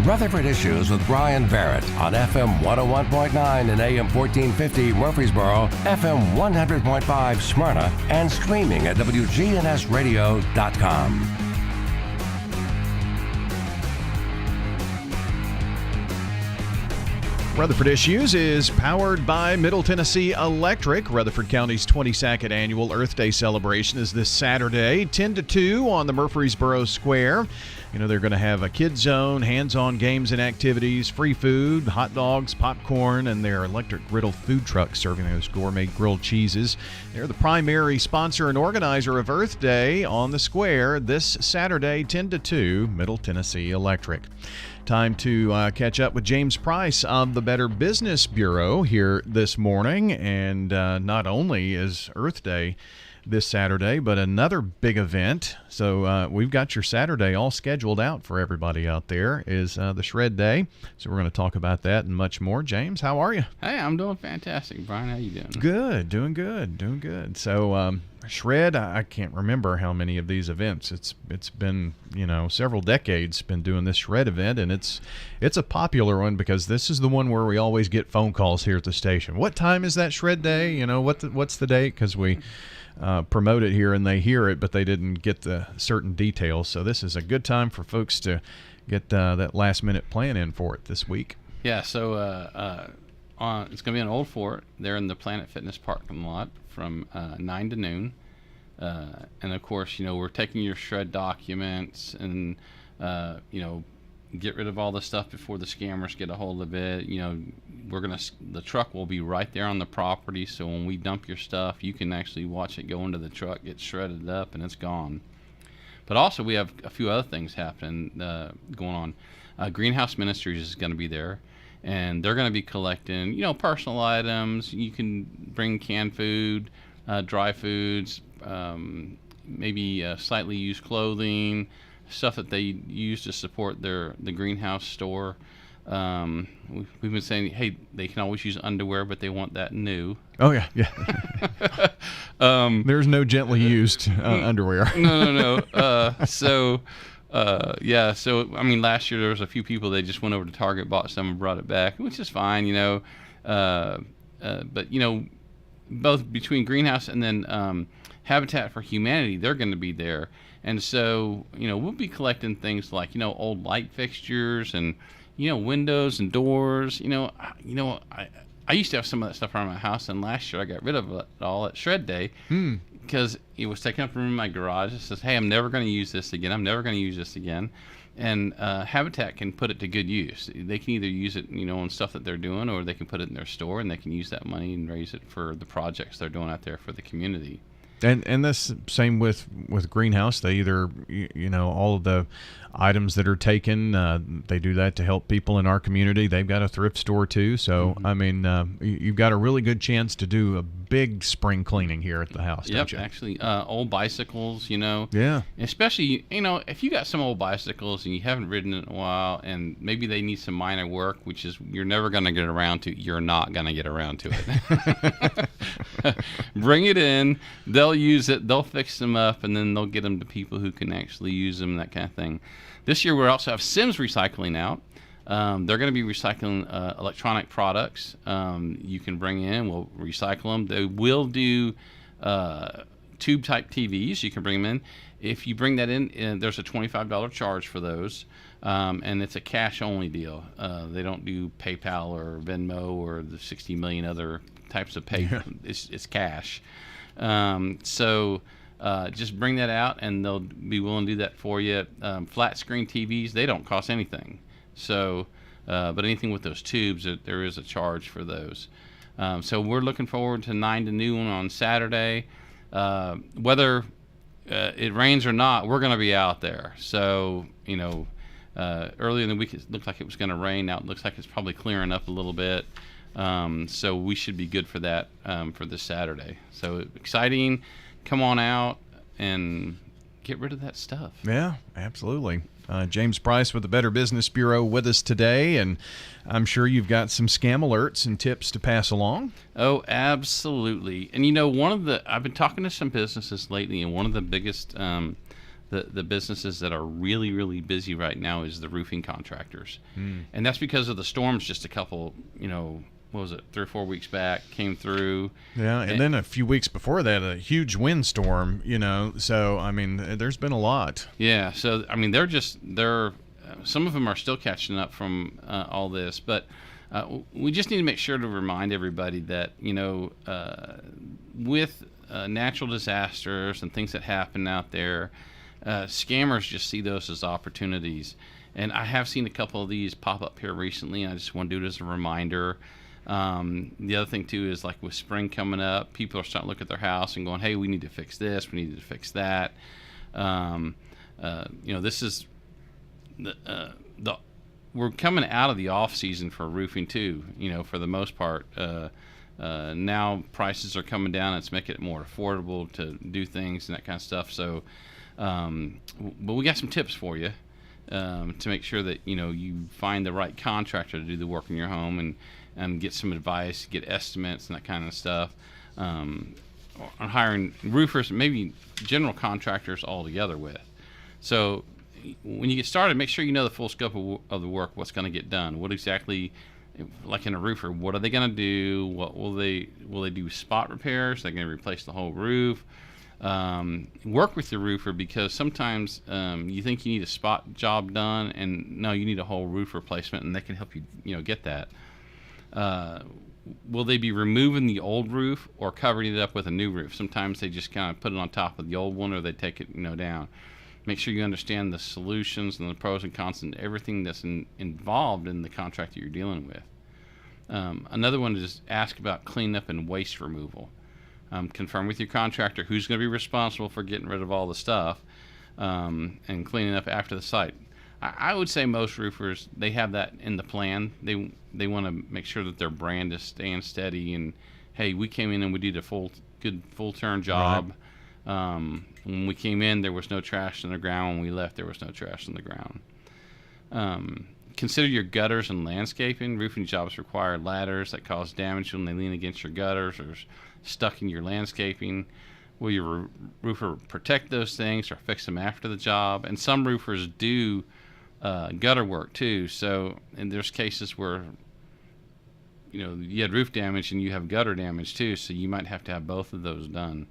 Rutherford Issues with Brian Barrett on FM 101.9 and AM 1450 Murfreesboro, FM 100.5 Smyrna, and streaming at WGNSradio.com. Rutherford Issues is powered by Middle Tennessee Electric. Rutherford County's 22nd annual Earth Day celebration is this Saturday, 10 to 2 on the Murfreesboro Square. You know, they're going to have a kids zone, hands-on games and activities, free food, hot dogs, popcorn, and their electric griddle food truck serving those gourmet grilled cheeses. They're the primary sponsor and organizer of Earth Day on the Square this Saturday, 10 to 2, Middle Tennessee Electric. Time to catch up with James Price of the Better Business Bureau here this morning. And not only is Earth Day this Saturday, but another big event. So we've got your Saturday all scheduled out for everybody out there is the Shred Day. So we're going to talk about that and much more. James, how are you? Hey, I'm doing fantastic. Brian, how you doing? Good, doing good. So Shred, I can't remember how many of these events. It's been, several decades been doing this Shred event, and it's a popular one because this is the one where we always get phone calls here at the station. What time is that Shred Day? What's the date? Because we promote it here and they hear it, but they didn't get the certain details. So this is a good time for folks to get that last minute plan in for it this week. Yeah, so it's going to be on Old Fort. They're in the Planet Fitness parking lot from 9 to noon. And of course, we're taking your Shred documents and, get rid of all the stuff before the scammers get a hold of it. The truck will be right there on the property. So when we dump your stuff, you can actually watch it go into the truck, get shredded up, and it's gone. But also we have a few other things happening, going on. Greenhouse Ministries is going to be there. And they're going to be collecting, personal items. You can bring canned food, dry foods, maybe slightly used clothing, stuff that they use to support the greenhouse store. We've been saying, hey, they can always use underwear, but they want that new. Oh, yeah. There's no gently used underwear. No. So last year there was a few people, they just went over to Target, bought some and brought it back, which is fine, but both between Greenhouse and then Habitat for Humanity, they're going to be there. And so, we'll be collecting things like, old light fixtures and, windows and doors. I used to have some of that stuff around my house, and last year I got rid of it all at Shred Day because it was taking up room in my garage. It says, hey, I'm never going to use this again. And Habitat can put it to good use. They can either use it, on stuff that they're doing, or they can put it in their store, and they can use that money and raise it for the projects they're doing out there for the community. And that's same with Greenhouse. They either, all of the items that are taken, they do that to help people in our community. They've got a thrift store too. So, you've got a really good chance to do a big spring cleaning here at the house, don't you? Actually, old bicycles, Yeah. Especially, if you got some old bicycles and you haven't ridden in a while and maybe they need some minor work, which is you're never going to get around to, you're not going to get around to it. Bring it in. They'll use it. They'll fix them up, and then they'll get them to people who can actually use them, that kind of thing. This year, we also have Sims Recycling out. They're going to be recycling electronic products. You can bring in, we'll recycle them. They will do tube-type TVs. You can bring them in. If you bring that in, there's a $25 charge for those, and it's a cash-only deal. They don't do PayPal or Venmo or the 60 million other types of pay. Yeah. It's cash. So just bring that out, and they'll be willing to do that for you. Flat screen TVs, they don't cost anything. So, but anything with those tubes, there is a charge for those. So we're looking forward to 9 to noon on Saturday. Whether it rains or not, we're going to be out there. So, earlier in the week it looked like it was going to rain. Now it looks like it's probably clearing up a little bit. So we should be good for that for this Saturday. So exciting. Come on out and get rid of that stuff. Yeah, absolutely. James Price with the Better Business Bureau with us today, and I'm sure you've got some scam alerts and tips to pass along. Oh, absolutely. And I've been talking to some businesses lately, and one of the biggest the businesses that are really, really busy right now is the roofing contractors. And that's because of the storms just a couple, what was it, 3 or 4 weeks back came through. Yeah, and then a few weeks before that, a huge windstorm, so, I mean, there's been a lot. Yeah, so, I mean, they're some of them are still catching up from all this, but we just need to make sure to remind everybody that, with natural disasters and things that happen out there, scammers just see those as opportunities. And I have seen a couple of these pop up here recently, and I just want to do it as a reminder. The other thing, too, is like with spring coming up, people are starting to look at their house and going, hey, we need to fix this, we need to fix that. This is we're coming out of the off season for roofing too. For the most part, now prices are coming down. It's making it more affordable to do things and that kind of stuff. So, but we got some tips for you to make sure that you find the right contractor to do the work in your home and get some advice, get estimates and that kind of stuff. On hiring roofers, maybe general contractors all together with. So when you get started, make sure you know the full scope of the work, what's going to get done. What exactly, like in a roofer, what are they going to do? What will they do spot repairs? They're going to replace the whole roof. Work with your roofer, because sometimes you think you need a spot job done, and no, you need a whole roof replacement, and they can help you get that. Will they be removing the old roof or covering it up with a new roof? Sometimes they just kind of put it on top of the old one, or they take it down. Make sure you understand the solutions and the pros and cons and everything that's involved in the contract that you're dealing with. Another one is ask about cleanup and waste removal. Confirm with your contractor who's going to be responsible for getting rid of all the stuff and cleaning up after the site. I would say most roofers, they have that in the plan. They want to make sure that their brand is staying steady, and hey, we came in and we did a full turn job. Right. When we came in, there was no trash in the ground. When we left, there was no trash in the ground. Consider your gutters and landscaping. Roofing jobs require ladders that cause damage when they lean against your gutters or stuck in your landscaping. Will your roofer protect those things or fix them after the job? And some roofers do gutter work too. So, and there's cases where you had roof damage and you have gutter damage too. So you might have to have both of those done.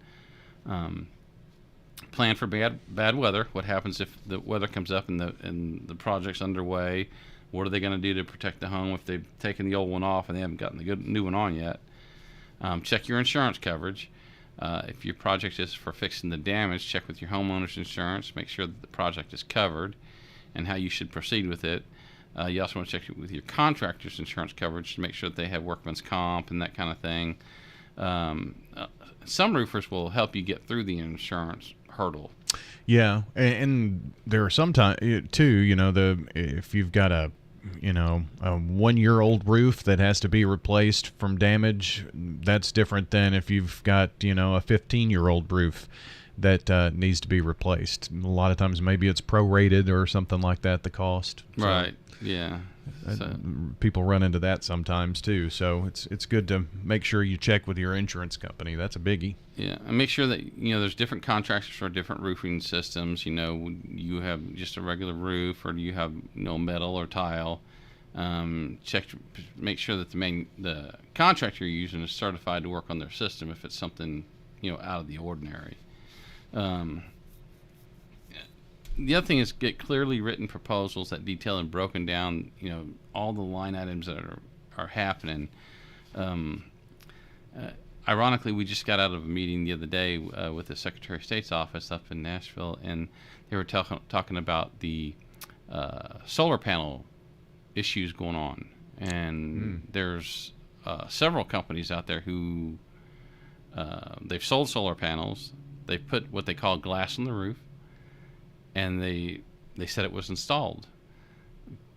Plan for bad weather. What happens if the weather comes up and the project's underway? What are they going to do to protect the home if they've taken the old one off and they haven't gotten the new one on yet? Check your insurance coverage. If your project is for fixing the damage, check with your homeowner's insurance. Make sure that the project is covered and how you should proceed with it. You also want to check with your contractor's insurance coverage to make sure that they have workman's comp and that kind of thing. Some roofers will help you get through the insurance hurdle. Yeah, and there are sometimes too. If you've got a 1-year-old roof that has to be replaced from damage, that's different than if you've got a 15-year-old roof that needs to be replaced. A lot of times maybe it's prorated or something like that, the cost. Right. Yeah. People run into that sometimes too, so it's good to make sure you check with your insurance company. That's a biggie. Yeah, and make sure that there's different contractors for different roofing systems. You have just a regular roof, or do you have metal or tile? Make sure that the contractor you're using is certified to work on their system if it's something out of the ordinary. The other thing is get clearly written proposals that detail and broken down, all the line items that are happening. Ironically, we just got out of a meeting the other day with the Secretary of State's office up in Nashville, and they were talking about the solar panel issues going on. And there's several companies out there who they've sold solar panels. They put what they call glass on the roof, and they said it was installed,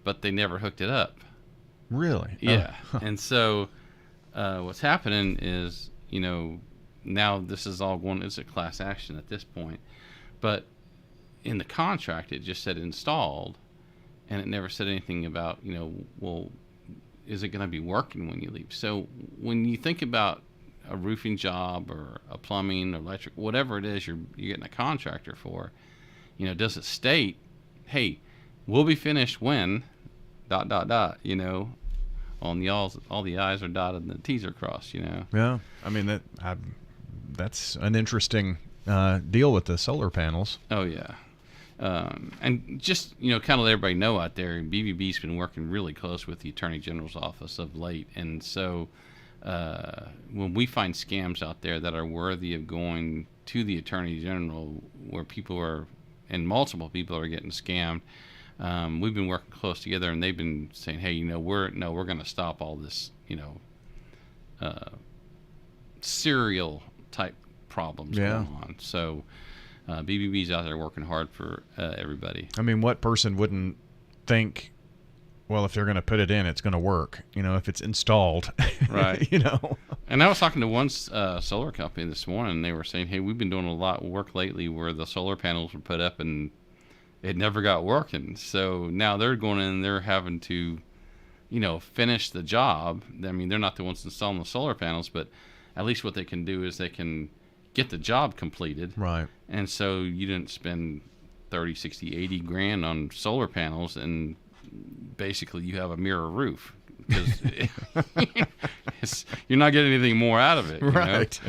but they never hooked it up. Really? Yeah. Oh. And so what's happening is, now this is all going, it's a class action at this point, but in the contract it just said installed, and it never said anything about, well, is it going to be working when you leave? So when you think about a roofing job or a plumbing or electric, whatever it is you're getting a contractor for, does it state, hey, we'll be finished when ... All the I's are dotted and the T's are crossed. Yeah, I mean that's an interesting deal with the solar panels. Oh yeah. And just, kind of let everybody know out there, BBB's been working really close with the Attorney General's office of late. And so when we find scams out there that are worthy of going to the Attorney General, where multiple people are getting scammed, we've been working close together, and they've been saying, hey, we're going to stop all this, serial type problems going on. So BBB's out there working hard for everybody. I mean, what person wouldn't think, well, if they're going to put it in, it's going to work, if it's installed. Right. And I was talking to one solar company this morning, and they were saying, hey, we've been doing a lot of work lately where the solar panels were put up and it never got working. So now they're going in and they're having to, finish the job. I mean, they're not the ones installing the solar panels, but at least what they can do is they can get the job completed. Right. And so you didn't spend 30, 60, 80 grand on solar panels, and basically you have a mirror roof because you're not getting anything more out of it. Right.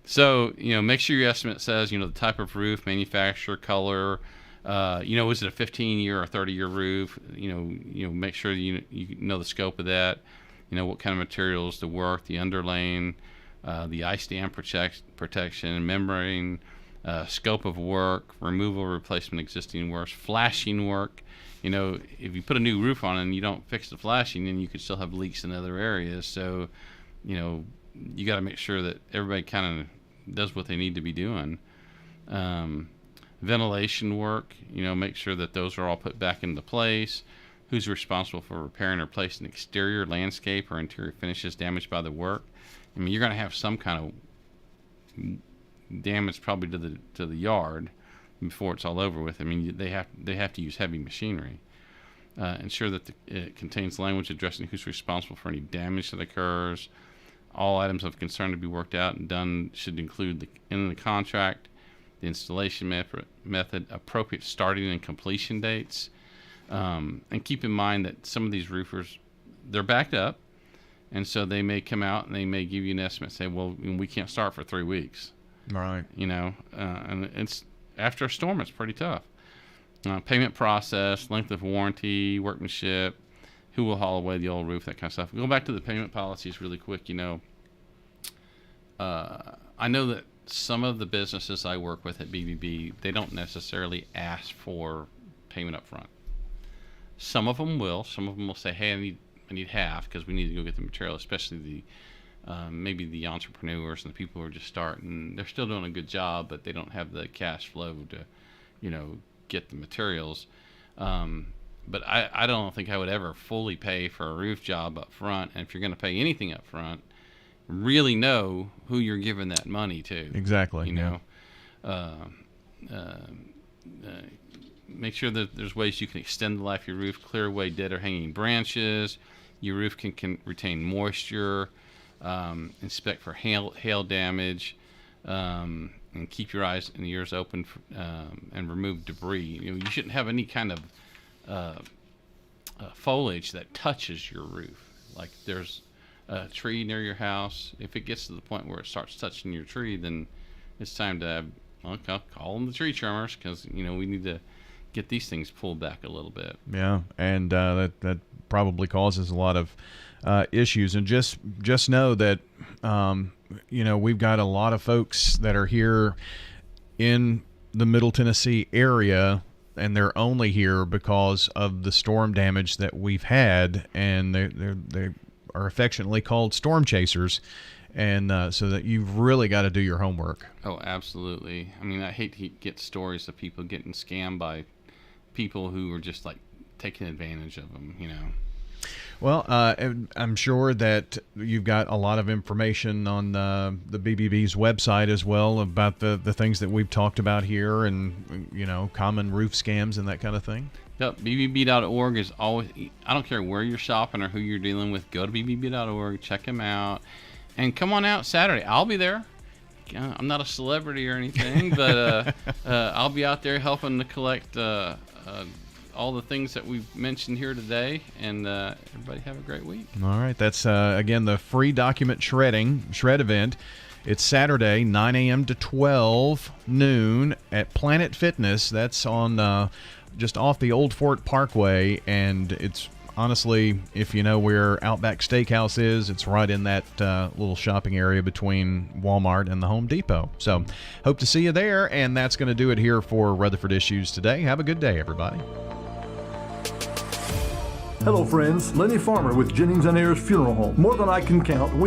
So, make sure your estimate says, the type of roof, manufacturer, color, is it a 15-year or 30-year roof? Make sure you know the scope of that, what kind of materials, the work, the underlaying, the ice dam protection, membrane, scope of work, removal, replacement existing work, flashing work. If you put a new roof on and you don't fix the flashing, then you could still have leaks in other areas. So, you got to make sure that everybody kind of does what they need to be doing. Ventilation work, make sure that those are all put back into place. Who's responsible for repairing or replacing exterior, landscape, or interior finishes damaged by the work? I mean, you're going to have some kind of damage probably to the yard before it's all over with. I mean, they have to use heavy machinery. Ensure that it contains language addressing who's responsible for any damage that occurs. All items of concern to be worked out and done should include in the contract, the installation method, appropriate starting and completion dates. And keep in mind that some of these roofers, they're backed up, and so they may come out and they may give you an estimate, say, well, we can't start for 3 weeks. Right. And it's after a storm, it's pretty tough. Payment process, length of warranty, workmanship, who will haul away the old roof, that kind of stuff. Go back to the payment policies really quick. I know that some of the businesses I work with at BBB, they don't necessarily ask for payment up front. Some of them will. Some of them will say, hey, I need half because we need to go get the material, especially maybe the entrepreneurs and the people who are just starting. They're still doing a good job, but they don't have the cash flow to, get the materials. But I don't think I would ever fully pay for a roof job up front. And if you're going to pay anything up front, really know who you're giving that money to. Exactly. Make sure that there's ways you can extend the life of your roof, clear away dead or hanging branches. Your roof can retain moisture. Inspect for hail damage. And keep your eyes and ears open and remove debris. You shouldn't have any kind of foliage that touches your roof. Like there's a tree near your house. If it gets to the point where it starts touching your tree, then it's time to call them the tree trimmers because we need to get these things pulled back a little bit. Yeah, and that probably causes a lot of issues. And just know that we've got a lot of folks that are here in the Middle Tennessee area, and they're only here because of the storm damage that we've had, and they are affectionately called storm chasers, and so that you've really got to do your homework. Oh, absolutely. I mean, I hate to get stories of people getting scammed by people who are just like taking advantage of them, Well, I'm sure that you've got a lot of information on the BBB's website as well about the things that we've talked about here and, common roof scams and that kind of thing. Yep, BBB.org is always, I don't care where you're shopping or who you're dealing with, go to BBB.org, check them out, and come on out Saturday. I'll be there. I'm not a celebrity or anything, but I'll be out there helping to collect all the things that we've mentioned here today, and everybody have a great week. All right, that's again the free document shred event. It's Saturday, 9 a.m. to 12 noon at Planet Fitness. That's on just off the Old Fort Parkway, and it's honestly, if you know where Outback Steakhouse is, it's right in that little shopping area between Walmart and the Home Depot. So hope to see you there, and that's going to do it here for Rutherford Issues today. Have a good day, everybody. Hello, friends. Lenny Farmer with Jennings and Ayers Funeral Home. More than I can count, we